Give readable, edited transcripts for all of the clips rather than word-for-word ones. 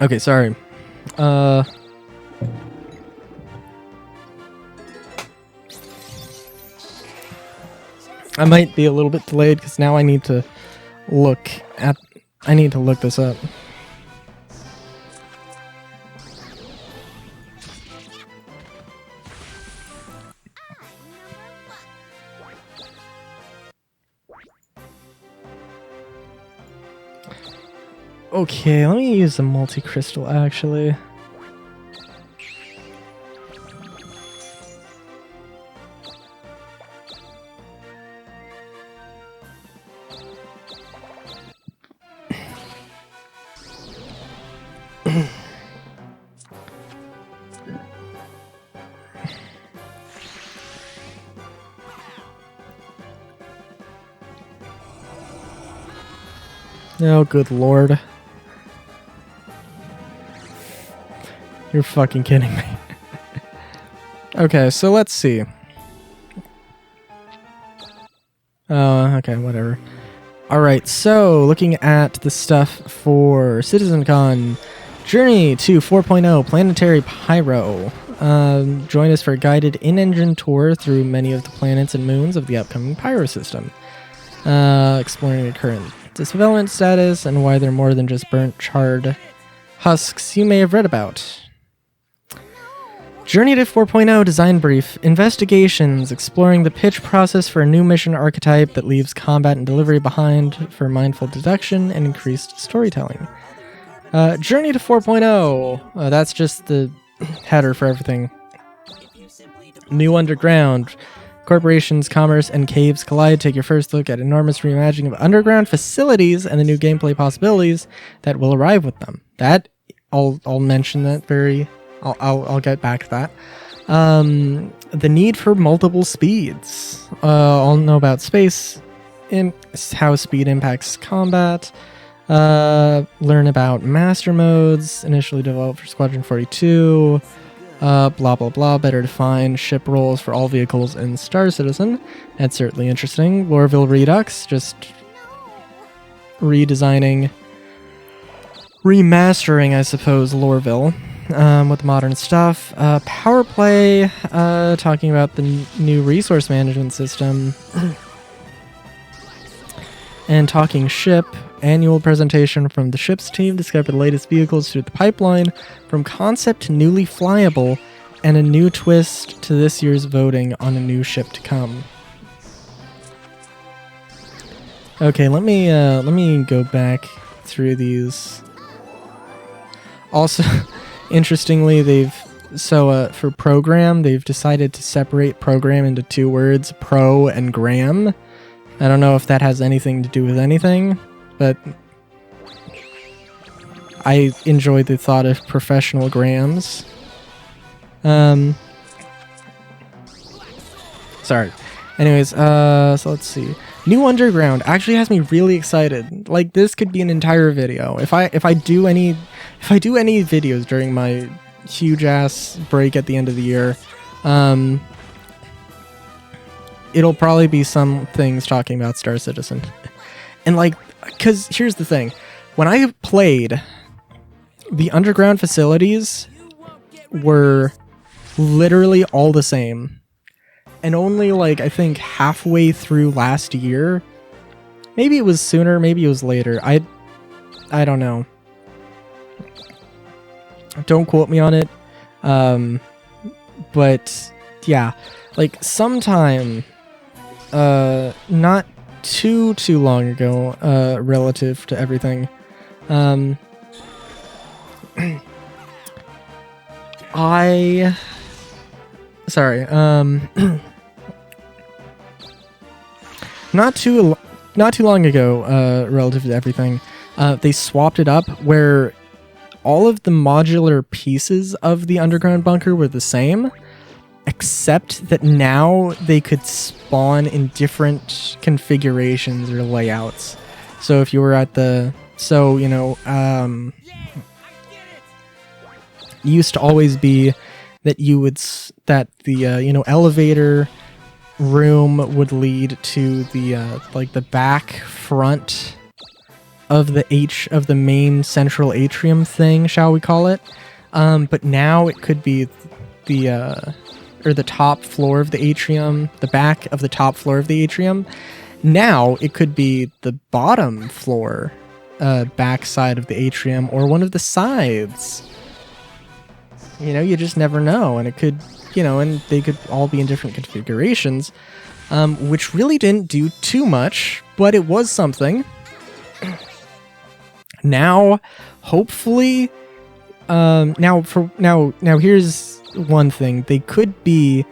Okay, sorry. I might be a little bit delayed because now I need to look this up. Okay, let me use the multi-crystal actually. Oh, good lord. You're fucking kidding me. Okay, so let's see. Okay, whatever. Alright, so looking at the stuff for CitizenCon, Journey to 4.0 Planetary Pyro. Join us for a guided in-engine tour through many of the planets and moons of the upcoming Pyro system. Exploring the current development status and why they're more than just burnt, charred husks you may have read about. Journey to 4.0 Design Brief. Investigations, exploring the pitch process for a new mission archetype that leaves combat and delivery behind for mindful deduction and increased storytelling. Journey to 4.0. That's just the header for everything. New Underground. Corporations, commerce, and caves collide. Take your first look at enormous reimagining of underground facilities and the new gameplay possibilities that will arrive with them. That I'll mention that very. I'll get back to that. The need for multiple speeds. I'll know about space, how speed impacts combat. Learn about master modes, initially developed for Squadron 42. Blah blah blah. Better define ship roles for all vehicles in Star Citizen. That's certainly interesting. Lorville Redux, just remastering, I suppose, Lorville. With modern stuff. Power play, talking about the new resource management system. And talking ship, annual presentation from the ship's team, discover the latest vehicles through the pipeline, from concept to newly flyable, and a new twist to this year's voting on a new ship to come. Okay, let me go back through these. Also, interestingly, for program, they've decided to separate program into two words, pro and gram. I don't know if that has anything to do with anything, but I enjoy the thought of professional grams. Sorry. Anyways, so let's see. New Underground actually has me really excited. Like, this could be an entire video. If I do any videos during my huge ass break at the end of the year, it'll probably be some things talking about Star Citizen. And like, cause here's the thing. When I played, the underground facilities were literally all the same. And only like, I think halfway through last year, maybe it was sooner, maybe it was later. I don't know. Don't quote me on it. But yeah, like sometime, not too long ago, relative to everything, not too long ago, relative to everything, they swapped it up where all of the modular pieces of the underground bunker were the same, except that now they could spawn in different configurations or layouts. So if you were at the, used to always be that the elevator room would lead to the the back front of the main central atrium thing, shall we call it. But now it could be the top floor of the atrium, the back of the top floor of the atrium. Now it could be the bottom floor, back side of the atrium, or one of the sides. You know, you just never know, and it could, you know, and they could all be in different configurations, which really didn't do too much, but it was something. Now, hopefully, now here's one thing. They could be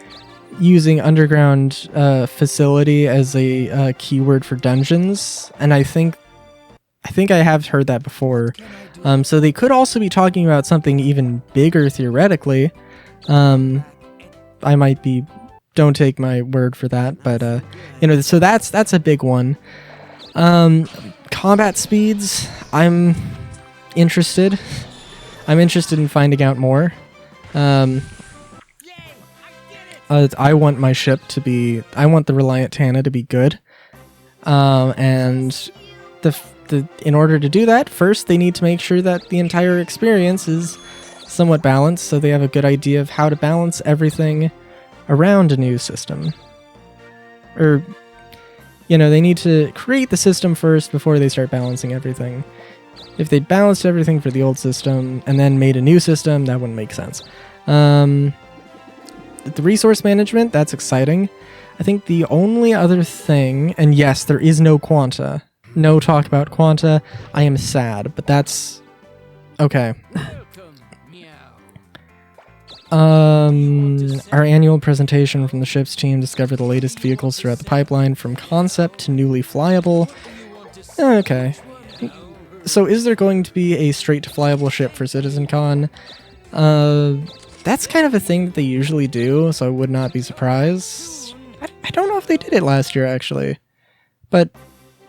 using underground facility as a keyword for dungeons, and I think I have heard that before. So they could also be talking about something even bigger theoretically. I might be, don't take my word for that, but you know, so that's a big one. Combat speeds, I'm interested in finding out more. I want my ship to be, I want the Reliant Tana to be good. And in order to do that, first they need to make sure that the entire experience is somewhat balanced, so they have a good idea of how to balance everything around a new system. Or, you know, they need to create the system first before they start balancing everything. If they balanced everything for the old system and then made a new system, that wouldn't make sense. The resource management, that's exciting. I think the only other thing, and yes, there is no Quanta. No talk about Quanta. I am sad, but that's okay. Our annual presentation from the ship's team discovered the latest vehicles throughout the pipeline, from concept to newly flyable. Okay. So is there going to be a straight to flyable ship for CitizenCon? That's kind of a thing that they usually do, so I would not be surprised. I don't know if they did it last year, actually. But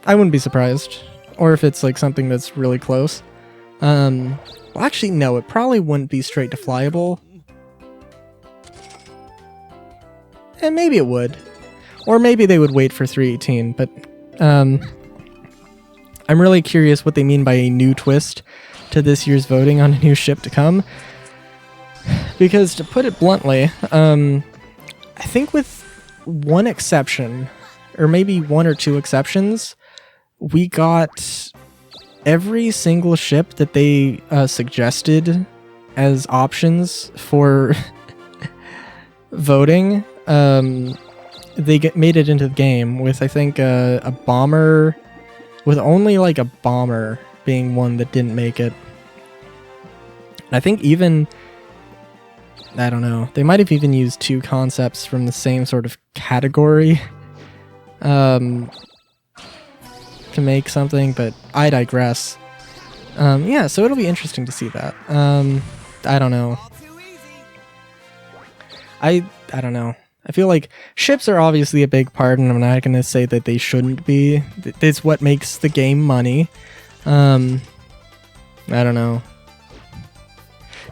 I wouldn't be surprised. Or if it's like something that's really close. Well, actually, no, it probably wouldn't be straight to flyable. And maybe it would. Or maybe they would wait for 318, but I'm really curious what they mean by a new twist to this year's voting on a new ship to come. Because, to put it bluntly, I think with one exception, or maybe one or two exceptions, we got every single ship that they suggested as options for voting. They made it into the game with, I think, a bomber, with only like a bomber being one that didn't make it. I think even, I don't know, they might have even used two concepts from the same sort of category to make something, but I digress. Yeah, so it'll be interesting to see that. I don't know. I don't know. I feel like ships are obviously a big part, and I'm not going to say that they shouldn't be. It's what makes the game money. I don't know.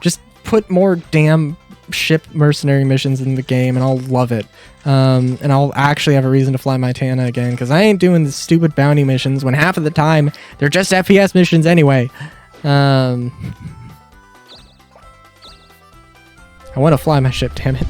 Just put more damn ship mercenary missions in the game, and I'll love it. And I'll actually have a reason to fly my Tana again, because I ain't doing the stupid bounty missions when half of the time they're just FPS missions anyway. I want to fly my ship, damn it.